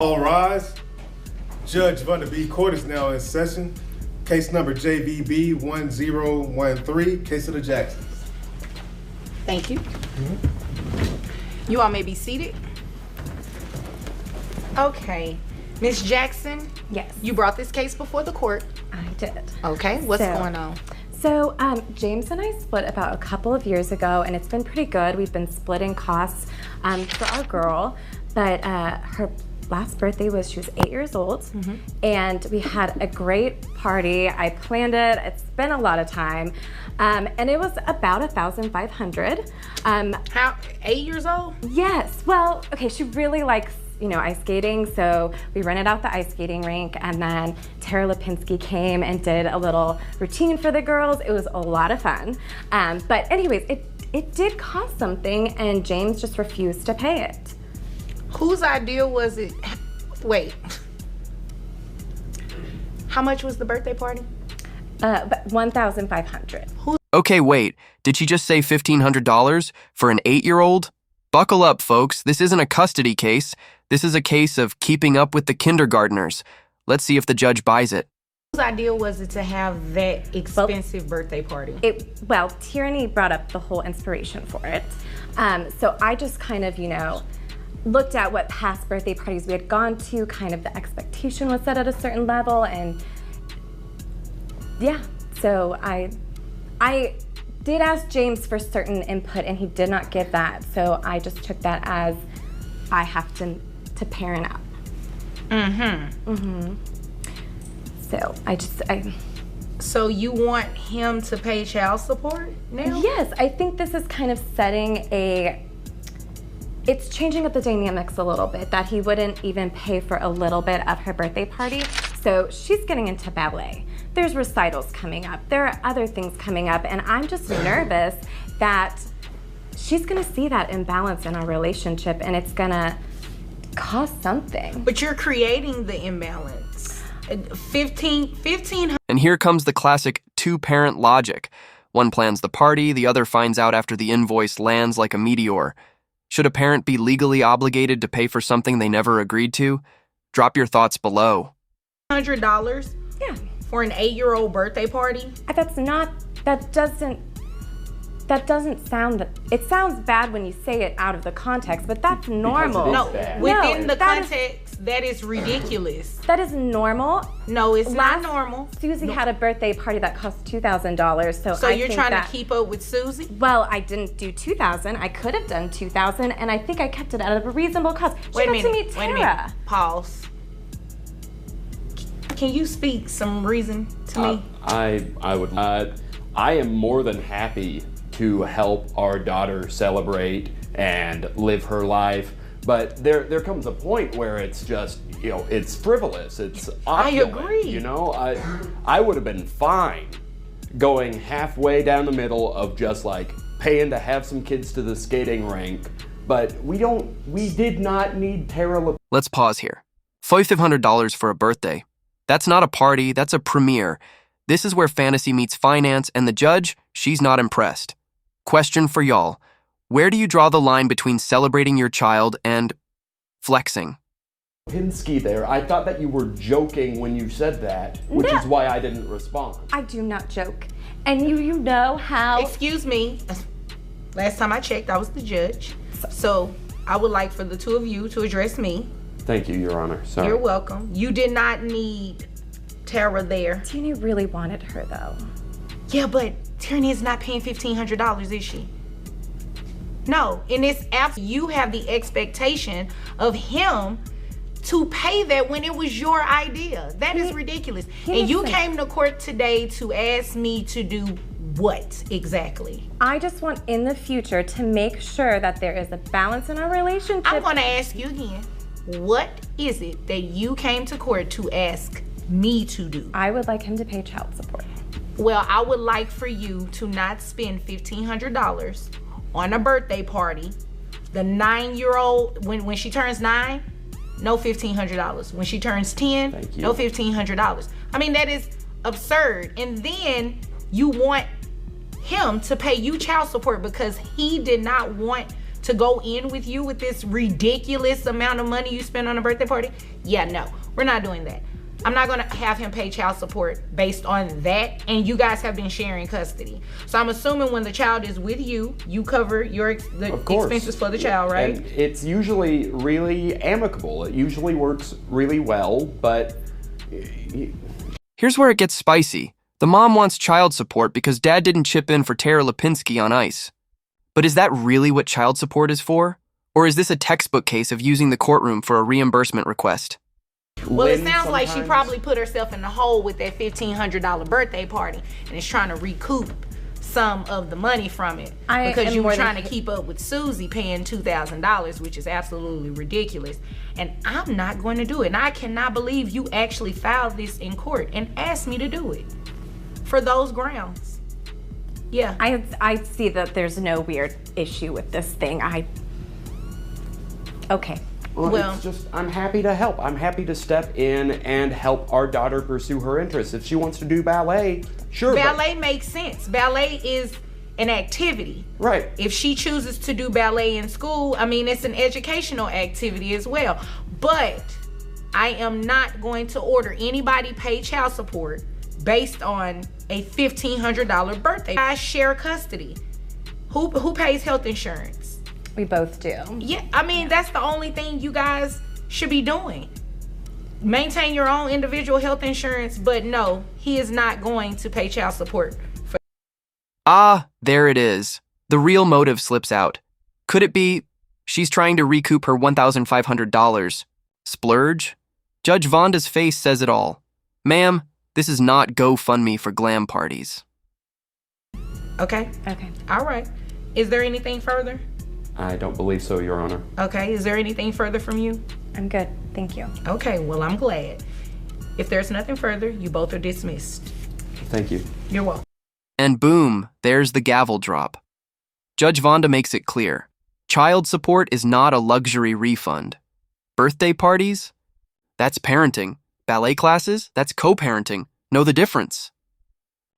All rise. Judge Vanderbeek Court is now in session. Case number JVB 1013, case of the Jacksons. Thank you. You all may be seated. Okay. Ms. Jackson? Yes. You brought this case before the court. I did. Okay, what's going on? So, James and I split about a couple of years ago, and it's been pretty good. We've been splitting costs for our girl, but her last birthday she was 8 years old, and we had a great party. I planned it. It's been a lot of time, and it was about $1,500. How, 8 years old? Yes. Well, okay, she really likes ice skating, so we rented out the ice skating rink, and then Tara Lipinski came and did a little routine for the girls. It was a lot of fun. But anyways, it did cost something, and James just refused to pay it. Whose idea was it? Wait. How much was the birthday party? $1,500. Okay, wait. Did she just say $1,500 for an 8-year-old? Buckle up, folks. This isn't a custody case. This is a case of keeping up with the kindergartners. Let's see if the judge buys it. Whose idea was it to have that expensive birthday party? Well, Tierney brought up the whole inspiration for it. So I just kind of, looked at what past birthday parties we had gone to, kind of the expectation was set at a certain level, and yeah, so I did ask James for certain input, and he did not give that, so I just took that as I have to parent up. So So you want him to pay child support now? Yes, I think this is kind of it's changing up the dynamics a little bit, that he wouldn't even pay for a little bit of her birthday party. So she's getting into ballet. There's recitals coming up. There are other things coming up, and I'm just nervous that she's gonna see that imbalance in our relationship, and it's gonna cost something. But you're creating the imbalance. 15. And here comes the classic two-parent logic. One plans the party, the other finds out after the invoice lands like a meteor. Should a parent be legally obligated to pay for something they never agreed to? Drop your thoughts below. $100? Yeah. For an 8-year-old birthday party? That doesn't sound, it sounds bad when you say it out of the context, but that's normal. No, within the context, that is ridiculous. That is normal. No, it's not normal. Susie had a birthday party that cost $2,000, so you're trying to keep up with Susie? Well, I didn't do $2,000. I could have done $2,000, and I think I kept it at a reasonable cost. Wait a minute. Pause. Can you speak some reason to me? I would. I am more than happy to help our daughter celebrate and live her life, but there comes a point where it's just, it's frivolous, it's opulent. I agree. I would have been fine going halfway down the middle of just like paying to have some kids to the skating rink, but we did not need Tara. Let's pause here. $500 for a birthday. That's not a party, that's a premiere. This is where fantasy meets finance, and the judge, she's not impressed. Question for y'all. Where do you draw the line between celebrating your child and flexing? Pinsky there, I thought that you were joking when you said that, which is why I didn't respond. I do not joke. And you know how... Excuse me. Last time I checked, I was the judge. So I would like for the two of you to address me. Thank you, Your Honor. Sorry. You're welcome. You did not need Tara there. Tierney really wanted her, though. Yeah, but Tierney is not paying $1,500, is she? No, and it's after you have the expectation of him to pay that when it was your idea. That is ridiculous. And you came to court today to ask me to do what exactly? I just want in the future to make sure that there is a balance in our relationship. I'm gonna ask you again. What is it that you came to court to ask me to do? I would like him to pay child support. Well, I would like for you to not spend $1,500 on a birthday party. The 9-year-old, when she turns 9, no $1,500. When she turns 10, no $1,500. I mean, that is absurd. And then you want him to pay you child support because he did not want to go in with you with this ridiculous amount of money you spend on a birthday party? Yeah, no, we're not doing that. I'm not gonna have him pay child support based on that, and you guys have been sharing custody. So I'm assuming when the child is with you, you cover the expenses for the child, right? And it's usually really amicable. It usually works really well, but... Here's where it gets spicy. The mom wants child support because dad didn't chip in for Tara Lipinski on ice. But is that really what child support is for? Or is this a textbook case of using the courtroom for a reimbursement request? Well, it sounds like she probably put herself in the hole with that $1,500 birthday party and is trying to recoup some of the money from it because you were trying to keep up with Susie paying $2,000, which is absolutely ridiculous. And I'm not going to do it. And I cannot believe you actually filed this in court and asked me to do it for those grounds. Yeah. I see that there's no weird issue with this thing. Okay. Well, it's just, I'm happy to help. I'm happy to step in and help our daughter pursue her interests. If she wants to do ballet, sure. Ballet makes sense. Ballet is an activity. Right. If she chooses to do ballet in school, I mean, it's an educational activity as well. But I am not going to order anybody pay child support based on a $1,500 birthday. I share custody. Who pays health insurance? We both do. Yeah, I mean, that's the only thing you guys should be doing. Maintain your own individual health insurance, but no, he is not going to pay child support for. Ah, there it is. The real motive slips out. Could it be she's trying to recoup her $1,500? Splurge? Judge Vonda's face says it all. Ma'am, this is not GoFundMe for glam parties. Okay. All right. Is there anything further? I don't believe so, Your Honor. Okay, is there anything further from you? I'm good, thank you. Okay, well, I'm glad. If there's nothing further, you both are dismissed. Thank you. You're welcome. And boom, there's the gavel drop. Judge Vonda makes it clear. Child support is not a luxury refund. Birthday parties? That's parenting. Ballet classes? That's co-parenting. Know the difference.